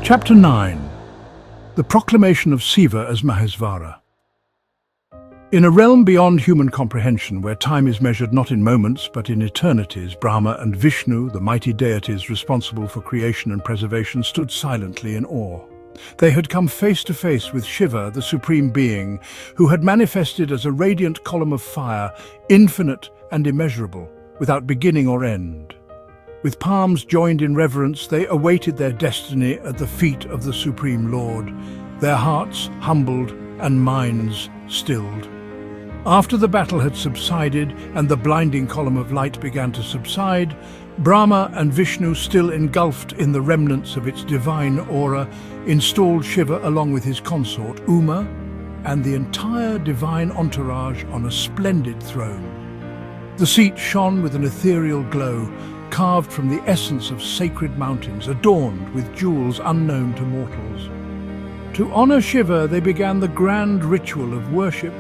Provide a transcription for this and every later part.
Chapter 9. The Proclamation of Shiva as Maheśvara. In a realm beyond human comprehension, where time is measured not in moments but in eternities, Brahmā and Viṣṇu, the mighty deities responsible for creation and preservation, stood silently in awe. They had come face to face with Shiva, the supreme being, who had manifested as a radiant column of fire, infinite and immeasurable, without beginning or end. With palms joined in reverence, they awaited their destiny at the feet of the Supreme Lord, their hearts humbled and minds stilled. After the battle had subsided and the blinding column of light began to subside, Brahmā and Viṣṇu, still engulfed in the remnants of its divine aura, installed Shiva along with his consort, Uma, and the entire divine entourage on a splendid throne. The seat shone with an ethereal glow, carved from the essence of sacred mountains, adorned with jewels unknown to mortals. To honor Shiva, they began the grand ritual of worship,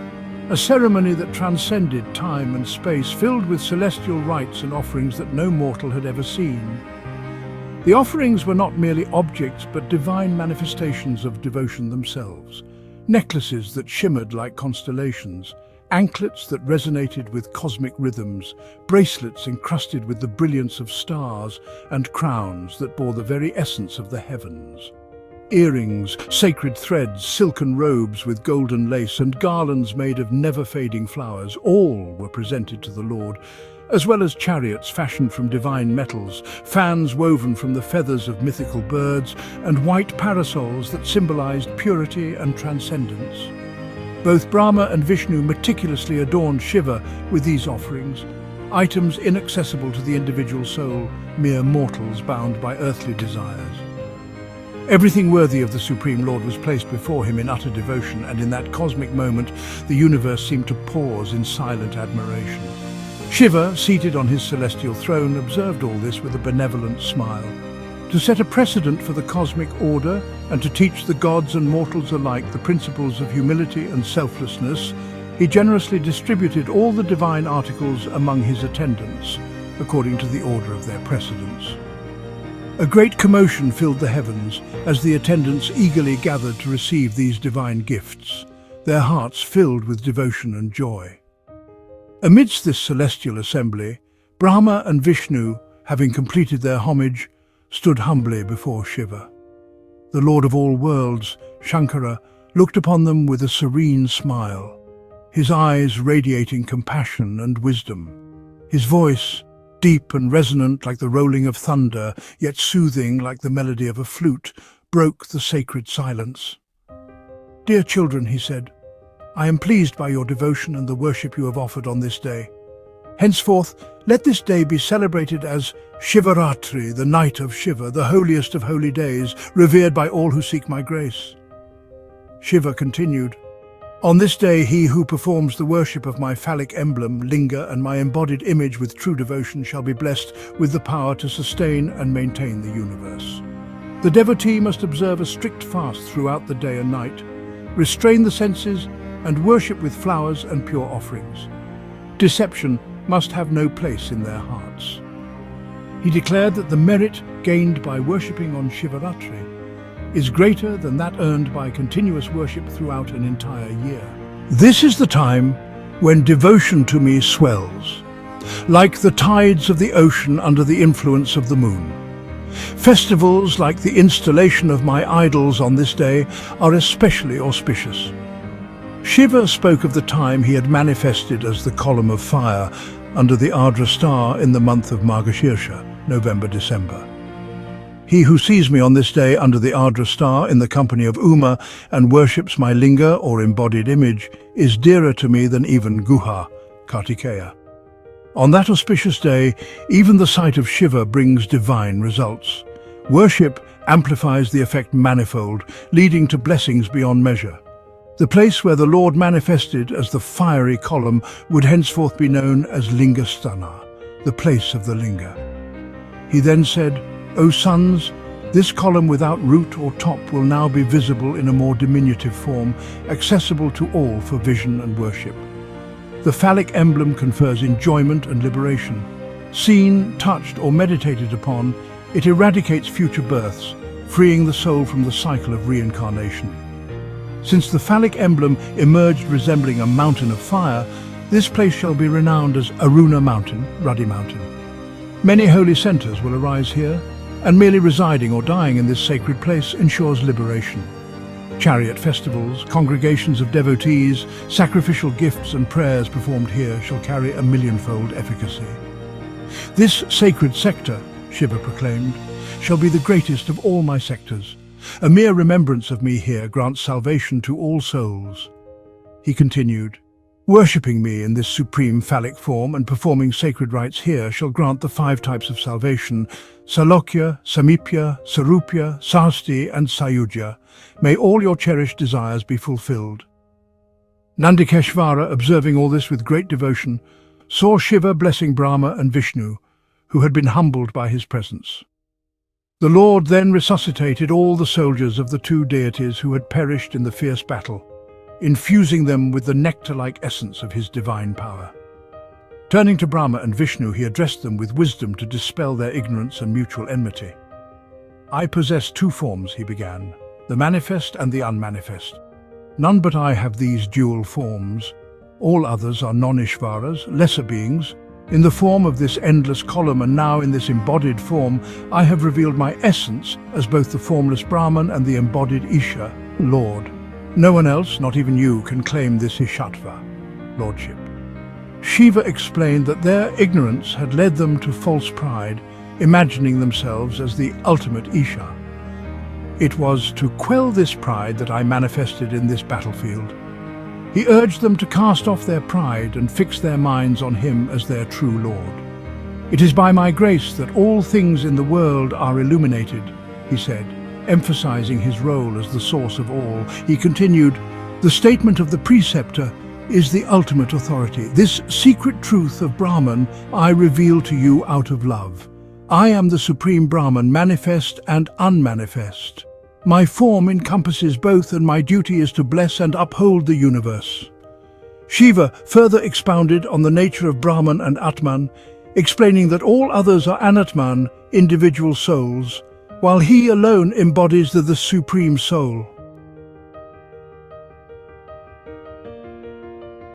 a ceremony that transcended time and space, filled with celestial rites and offerings that no mortal had ever seen. The offerings were not merely objects, but divine manifestations of devotion themselves. Necklaces that shimmered like constellations, anklets that resonated with cosmic rhythms, bracelets encrusted with the brilliance of stars, and crowns that bore the very essence of the heavens. Earrings, sacred threads, silken robes with golden lace, and garlands made of never-fading flowers, all were presented to the Lord, as well as chariots fashioned from divine metals, fans woven from the feathers of mythical birds, and white parasols that symbolized purity and transcendence. Both Brahmā and Viṣṇu meticulously adorned Shiva with these offerings, items inaccessible to the individual soul, mere mortals bound by earthly desires. Everything worthy of the Supreme Lord was placed before him in utter devotion, and in that cosmic moment, the universe seemed to pause in silent admiration. Shiva, seated on his celestial throne, observed all this with a benevolent smile. To set a precedent for the cosmic order and to teach the gods and mortals alike the principles of humility and selflessness, he generously distributed all the divine articles among his attendants, according to the order of their precedence. A great commotion filled the heavens as the attendants eagerly gathered to receive these divine gifts, their hearts filled with devotion and joy. Amidst this celestial assembly, Brahmā and Viṣṇu, having completed their homage, stood humbly before Shiva. The Lord of all worlds, Shankara, looked upon them with a serene smile, his eyes radiating compassion and wisdom. His voice, deep and resonant like the rolling of thunder, yet soothing like the melody of a flute, broke the sacred silence. "Dear children," he said, "I am pleased by your devotion and the worship you have offered on this day. Henceforth, let this day be celebrated as Shivaratri, the night of Shiva, the holiest of holy days, revered by all who seek my grace." Shiva continued, "On this day, he who performs the worship of my phallic emblem, linga, and my embodied image with true devotion shall be blessed with the power to sustain and maintain the universe. The devotee must observe a strict fast throughout the day and night, restrain the senses, and worship with flowers and pure offerings. Deception must have no place in their hearts." He declared that the merit gained by worshipping on Shivaratri is greater than that earned by continuous worship throughout an entire year. "This is the time when devotion to me swells, like the tides of the ocean under the influence of the moon. Festivals like the installation of my idols on this day are especially auspicious." Shiva spoke of the time he had manifested as the column of fire under the Ardra star in the month of Margashirsha, November-December. "He who sees me on this day under the Ardra star in the company of Uma and worships my linga or embodied image is dearer to me than even Guha, Kartikeya. On that auspicious day, even the sight of Shiva brings divine results. Worship amplifies the effect manifold, leading to blessings beyond measure. The place where the Lord manifested as the fiery column would henceforth be known as Lingastana, the place of the linga." He then said, "O sons, this column without root or top will now be visible in a more diminutive form, accessible to all for vision and worship. The phallic emblem confers enjoyment and liberation. Seen, touched, or meditated upon, it eradicates future births, freeing the soul from the cycle of reincarnation. Since the phallic emblem emerged resembling a mountain of fire, this place shall be renowned as Aruna Mountain, Ruddy Mountain. Many holy centers will arise here, and merely residing or dying in this sacred place ensures liberation. Chariot festivals, congregations of devotees, sacrificial gifts and prayers performed here shall carry a millionfold efficacy. This sacred sector, Shiva proclaimed, shall be the greatest of all my sectors. A mere remembrance of me here grants salvation to all souls. He continued, worshipping me in this supreme phallic form and performing sacred rites here shall grant the 5 types of salvation, Salokya, Samipya, Sarupya, Sasti and Sayujya. May all your cherished desires be fulfilled. Nandikeshvara, observing all this with great devotion, saw Shiva blessing Brahmā and Viṣṇu, who had been humbled by his presence. The Lord then resuscitated all the soldiers of the 2 deities who had perished in the fierce battle, infusing them with the nectar-like essence of his divine power. Turning to Brahmā and Viṣṇu, he addressed them with wisdom to dispel their ignorance and mutual enmity. I possess 2 forms, he began, the manifest and the unmanifest. None but I have these dual forms. All others are non-Ishvaras, lesser beings. In the form of this endless column and now in this embodied form, I have revealed my essence as both the formless Brahman and the embodied Isha, Lord. No one else, not even you, can claim this Ishatva, Lordship. Shiva explained that their ignorance had led them to false pride, imagining themselves as the ultimate Isha. It was to quell this pride that I manifested in this battlefield. He urged them to cast off their pride and fix their minds on him as their true Lord. It is by my grace that all things in the world are illuminated, he said, emphasizing his role as the source of all. He continued, the statement of the preceptor is the ultimate authority. This secret truth of Brahman I reveal to you out of love. I am the Supreme Brahman, manifest and unmanifest. My form encompasses both, and my duty is to bless and uphold the universe. Shiva further expounded on the nature of Brahman and Atman, explaining that all others are Anatman, individual souls, while he alone embodies the Supreme Soul.